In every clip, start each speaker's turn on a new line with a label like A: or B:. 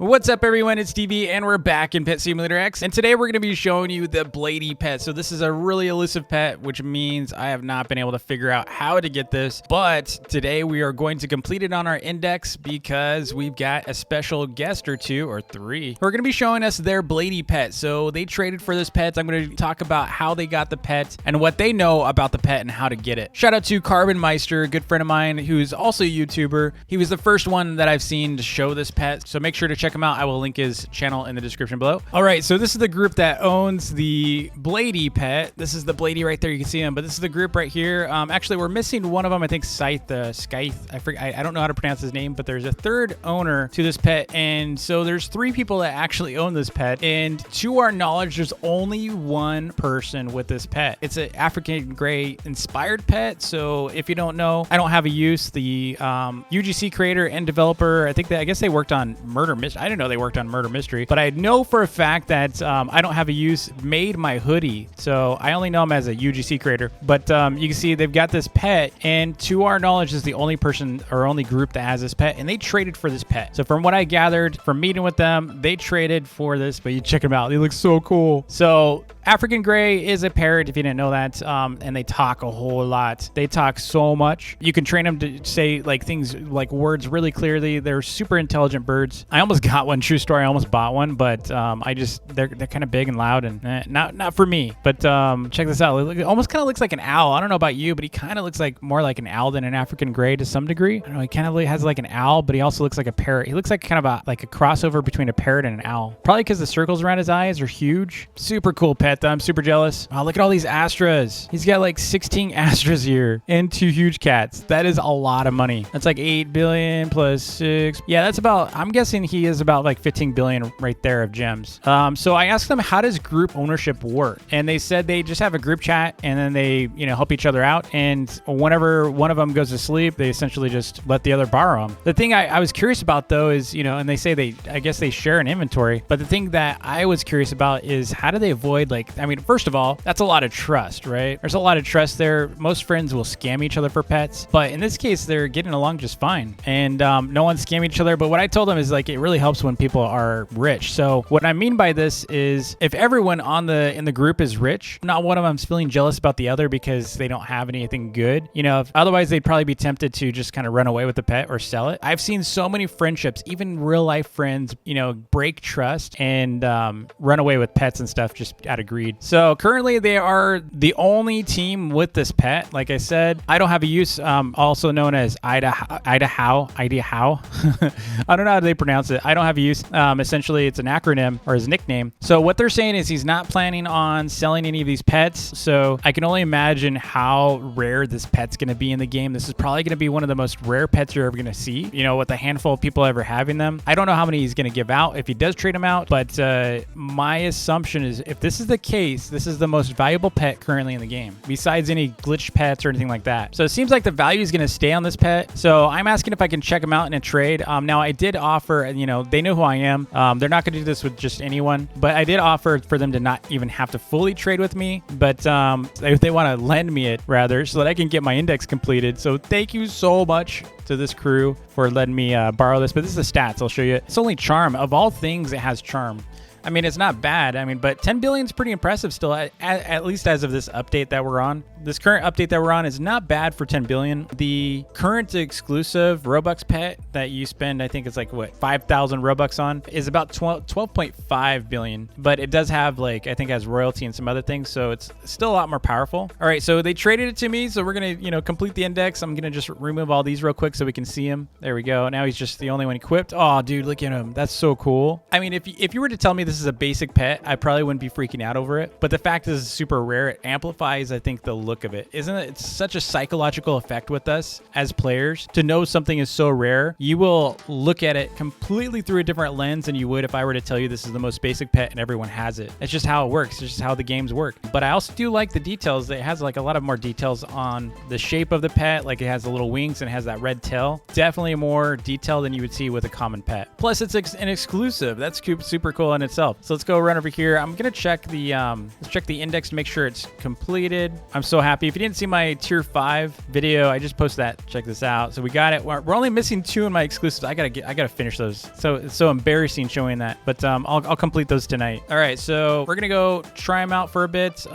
A: What's up, everyone? It's TV, and we're back in Pet Simulator X, and today we're going to be showing you the Bladee pet. So this is a really elusive pet, which means I have not been able to figure out how to get this, but today we are going to complete it on our index because we've got a special guest or two or three who are going to be showing us their Bladee pet. So they traded for this pet. I'm going to talk about how they got the pet and what they know about the pet and how to get it. Shout out to Carbon Meister, a good friend of mine who's also a YouTuber. He was the first one that I've seen to show this pet, so make sure to check him out. I will link his channel in the description below. All right, so this is the group that owns the Bladee pet. This is the Bladee right there. You can see him, but this is the group right here. Actually, we're missing one of them. I think Scythe. I forget. I don't know how to pronounce his name, but there's a third owner to this pet, and so there's three people that actually own this pet. And to our knowledge, there's only one person with this pet. It's an African gray inspired pet. So if you don't know, I don't have a use. The UGC creator and developer, I guess they worked on Murder Mystery. I didn't know they worked on Murder Mystery, but I know for a fact that I don't have a use made my hoodie, so I only know him as a UGC creator. But you can see they've got this pet, and to our knowledge, is the only person or only group that has this pet, and they traded for this pet. So from what I gathered from meeting with them, they traded for this. But you check them out; they look so cool. So African gray is a parrot, if you didn't know that, and they talk a whole lot. They talk so much. You can train them to say like things like words really clearly. They're super intelligent birds. I almost got one. True story. I almost bought one, but they're kind of big and loud and not for me. But check this out. It almost kind of looks like an owl. I don't know about you, but he kind of looks like more like an owl than an African gray to some degree. I don't know. He kind of has like an owl, but he also looks like a parrot. He looks like kind of like a crossover between a parrot and an owl. Probably because the circles around his eyes are huge. Super cool pet though. I'm super jealous. Oh, look at all these Astras. He's got like 16 Astras here and 2 huge cats. That is a lot of money. That's like 8 billion plus 6. Yeah, that's about, I'm guessing he is about like 15 billion right there of gems. So I asked them, how does group ownership work? And they said they just have a group chat, and then they, help each other out. And whenever one of them goes to sleep, they essentially just let the other borrow them. The thing I was curious about though is, and they say I guess they share an inventory. But the thing that I was curious about is how do they avoid first of all, that's a lot of trust, right? There's a lot of trust there. Most friends will scam each other for pets, but in this case, they're getting along just fine. And no one's scamming each other. But what I told them is it really helps when people are rich. So what I mean by this is if everyone in the group is rich, not one of them's feeling jealous about the other because they don't have anything good. Otherwise they'd probably be tempted to just kind of run away with the pet or sell it. I've seen so many friendships, even real life friends, break trust and run away with pets and stuff just out of greed. So currently they are the only team with this pet. Like I said, I don't have a use, also known as Idaho. I don't know how they pronounce it. I don't have a use. Essentially, it's an acronym or his nickname. So what they're saying is he's not planning on selling any of these pets. So I can only imagine how rare this pet's going to be in the game. This is probably going to be one of the most rare pets you're ever going to see, with a handful of people ever having them. I don't know how many he's going to give out if he does trade them out, but my assumption is if this is the case, this is the most valuable pet currently in the game, besides any glitched pets or anything like that. So it seems like the value is going to stay on this pet. So I'm asking if I can check him out in a trade. Now I did offer, they know who I am. They're not going to do this with just anyone, but I did offer for them to not even have to fully trade with me, but if they want to lend me it rather, so that I can get my index completed. So thank you so much to this crew for letting me borrow this. But this is the stats. I'll show you. It's only charm. Of all things, it has charm. It's not bad. But 10 billion is pretty impressive still, at least as of this update that we're on. This current update that we're on is not bad for 10 billion. The current exclusive Robux pet that you spend, I think it's 5,000 Robux on, is about 12.5 billion. But it does have I think has royalty and some other things. So it's still a lot more powerful. All right, so they traded it to me. So we're going to, complete the index. I'm going to just remove all these real quick so we can see him. There we go. Now he's just the only one equipped. Oh, dude, look at him. That's so cool. If you were to tell me this is a basic pet, I probably wouldn't be freaking out over it. But the fact is it's super rare. It amplifies, I think, the look of it. Isn't it? It's such a psychological effect with us as players to know something is so rare. You will look at it completely through a different lens than you would if I were to tell you this is the most basic pet and everyone has it. It's just how it works. It's just how the games work. But I also do like the details. It has a lot of more details on the shape of the pet. It has the little wings and it has that red tail. Definitely more detail than you would see with a common pet. Plus, it's an exclusive. That's super cool. And it's myself. So let's go run over here. I'm gonna check the let's check the index to make sure it's completed. I'm so happy. If you didn't see my tier 5 video, I just posted that. Check this out. So we got it. We're only missing 2 in my exclusives. I gotta finish those. So it's so embarrassing showing that, but I'll complete those tonight. All right, so we're gonna go try them out for a bit.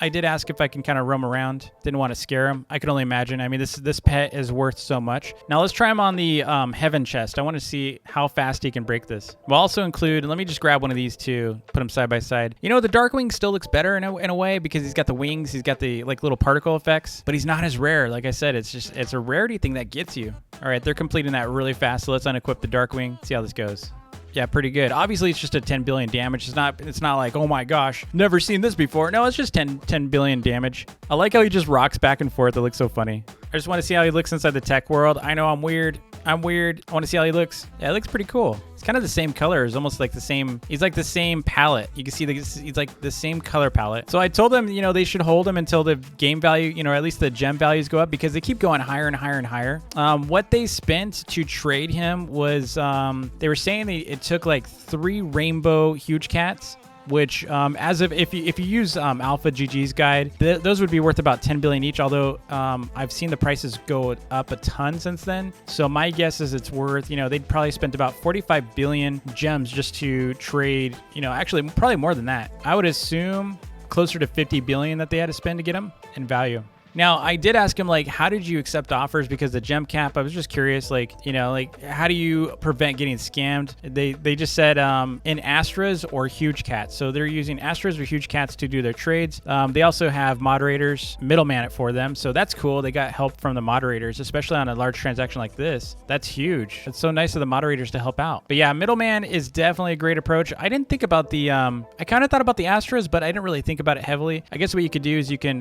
A: I did ask if I can kind of roam around. Didn't want to scare him. I can only imagine. I mean, this pet is worth so much. Now let's try him on the heaven chest. I want to see how fast he can break this. We'll also include, let me just grab one of these two, put them side by side. You know, the Darkwing still looks better in a way because he's got the wings, he's got the like little particle effects, but he's not as rare. Like I said, it's a rarity thing that gets you. All right, they're completing that really fast. So let's unequip the Darkwing, see how this goes. Yeah, pretty good. Obviously, it's just a 10 billion damage. It's not like, oh my gosh, never seen this before. No, it's just 10 billion damage. I like how he just rocks back and forth. It looks so funny. I just want to see how he looks inside the tech world. I know I'm weird. I want to see how he looks. Yeah, it looks pretty cool. It's kind of the same color. It's almost like the same. He's like the same palette. You can see he's like the same color palette. So I told them, you know, they should hold him until the game value, you know, at least the gem values go up because they keep going higher and higher and higher. What they spent to trade him was, they were saying it took like 3 rainbow huge cats, which as of if you use Alpha GG's guide, those would be worth about 10 billion each, although I've seen the prices go up a ton since then. So my guess is it's worth, you know, they'd probably spent about 45 billion gems just to trade, you know, actually probably more than that. I would assume closer to 50 billion that they had to spend to get them in value. Now, I did ask him, like, how did you accept offers? Because the gem cap, I was just curious, like, you know, like, how do you prevent getting scammed? They just said in Astras or huge cats. So they're using Astras or huge cats to do their trades. They also have moderators, middleman it for them. So that's cool. They got help from the moderators, especially on a large transaction like this. That's huge. It's so nice of the moderators to help out. But yeah, middleman is definitely a great approach. I didn't think about the, I kind of thought about the Astras, but I didn't really think about it heavily. I guess what you could do is you can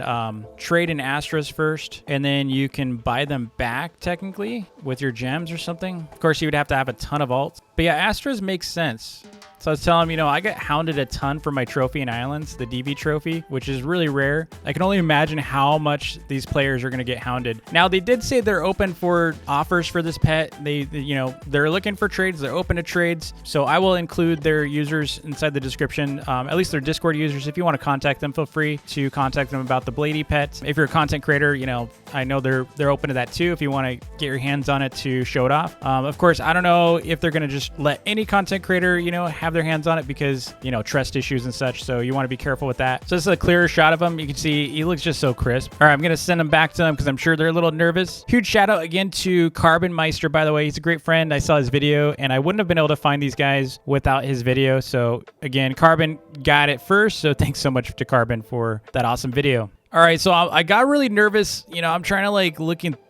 A: trade an Astras first, and then you can buy them back technically with your gems or something. Of course, you would have to have a ton of alts. But yeah, Astras makes sense. So I was telling him, you know, I got hounded a ton for my trophy in Islands, the DB trophy, which is really rare. I can only imagine how much these players are going to get hounded. Now, they did say they're open for offers for this pet. You know, they're looking for trades. They're open to trades. So I will include their users inside the description, at least their Discord users. If you want to contact them, feel free to contact them about the Bladee pet. If you're a content creator, you know, I know they're open to that too if you want to get your hands on it to show it off. Of course, I don't know if they're going to just let any content creator, you know, have their hands on it because, you know, trust issues and such. So you want to be careful with that. So this is a clearer shot of him. You can see he looks just so crisp. All right, I'm going to send him back to them because I'm sure they're a little nervous. Huge shout out again to Carbon Meister, by the way. He's a great friend. I saw his video and I wouldn't have been able to find these guys without his video. So again, Carbon got it first. So thanks so much to Carbon for that awesome video. All right, so I got really nervous. You know, I'm trying to like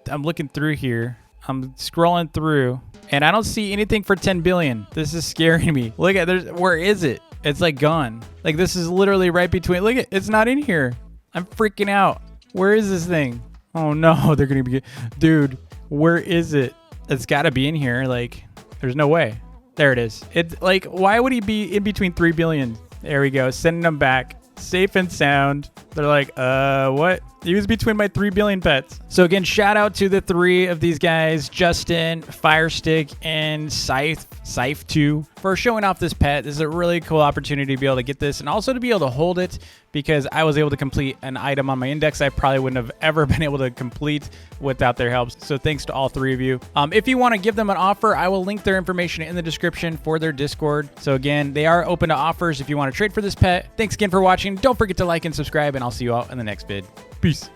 A: I'm looking through here. I'm scrolling through and I don't see anything for 10 billion. This is scaring me. Look at, where is it? It's like gone. Like this is literally right between, look at, it's not in here. I'm freaking out. Where is this thing? Oh no, they're gonna be, dude, where is it? It's gotta be in here. Like, there's no way. There it is. It's like, why would he be in between 3 billion? There we go, sending them back. Safe and sound. They're like, what? He was between my 3 billion pets. So again, shout out to the 3 of these guys, Justin, Firestick, and Scythe2 for showing off this pet. This is a really cool opportunity to be able to get this and also to be able to hold it because I was able to complete an item on my index I probably wouldn't have ever been able to complete without their help. So thanks to all 3 of you. If you want to give them an offer, I will link their information in the description for their Discord. So again, they are open to offers if you want to trade for this pet. Thanks again for watching. Don't forget to like and subscribe, and I'll see you all in the next vid. Peace.